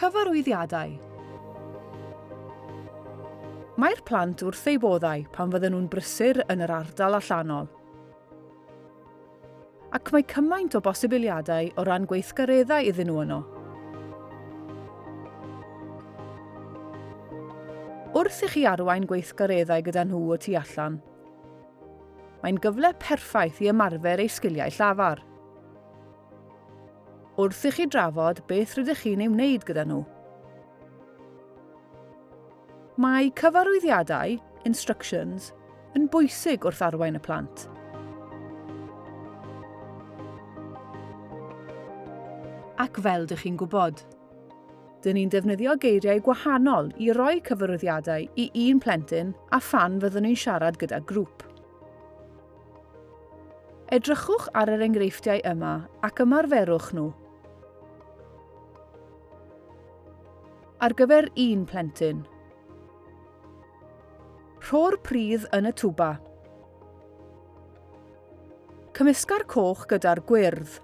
Cyfarwyddiadau. Mae'r plant wrth eu boddau pan fydden nhw'n brysur yn yr ardal allanol. Ac mae cymaint o bosibiliadau o ran gweithgareddau iddyn nhw yno. Wrth i chi arwain gweithgareddau gyda nhw o tu allan, mae'n gyfle perffaith i ymarfer eu sgiliau llafar. Wrth i chi drafod beth rydych chi'n ei wneud gyda nhw. Mae cyfarwyddiadau, instructions, yn bwysig wrth arwain y plant. Ac fel dych chi'n gwybod, dyn ni'n defnyddio geiriau gwahanol i roi cyfarwyddiadau i un plentyn a phan fyddwn ni'n siarad gyda grŵp. Edrychwch ar yr enghreifftiau yma ac ymarferwch nhw. Ar gyfer un plentyn. Rho'r pridd yn y twba. Cymysga'r coch gyda'r gwyrdd.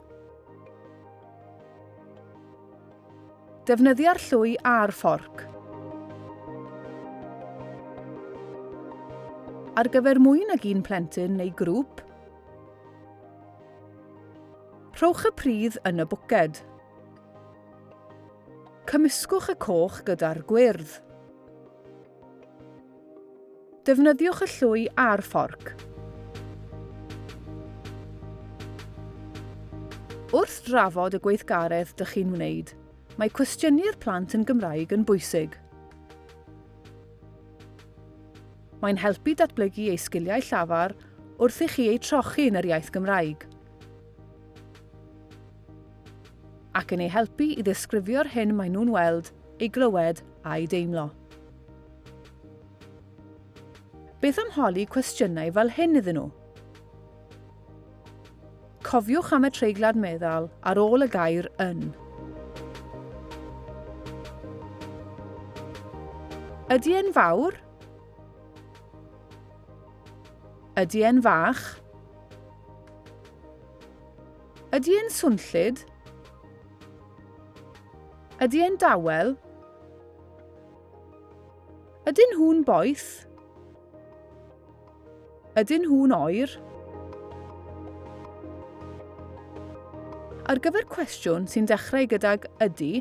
Defnyddio'r llwy a'r fforc. Ar gyfer mwy nag un plentyn neu grŵp, rhowch y pridd yn y bwced. Cymysgwch y coch gyda'r gwyrdd. Defnyddiwch y llwy a'r fforc. Wrth drafod y gweithgaredd dych chi'n wneud, mae cwestiynu'r plant yn Gymraeg yn bwysig. Mae'n helpu datblygu eu sgiliau llafar wrth i chi eu trochi yn yr iaith Gymraeg. Ac yn ei helpu i ddisgrifio'r hyn maen nhw'n weld, ei glywed a'i deimlo. Beth am holi cwestiynau fel hyn iddyn nhw? Cofiwch am y treiglad meddal ar ôl y gair yn. Ydy e'n fawr? Ydy e'n fach? Ydy e'n swnllyd? Ydy e'n dawel? Ydyn nhw'n boeth? Ydyn nhw'n oer? Ar gyfer cwestiwn sy'n dechrau gydag ydy,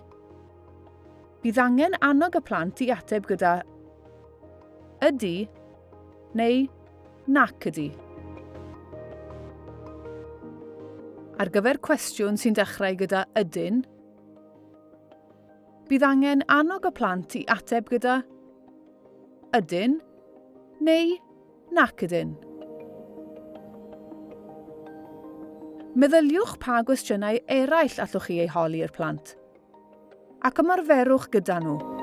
bydd angen annog y plant i ateb gyda ydy neu nac ydy. Ar gyfer cwestiwn sy'n dechrau gyda ydyn, bydd angen annog y plant i ateb gyda ydyn neu nac ydyn. Meddyliwch pa gwestiynau eraill allwch chi eu holi i'r plant, ac ymarferwch gyda nhw.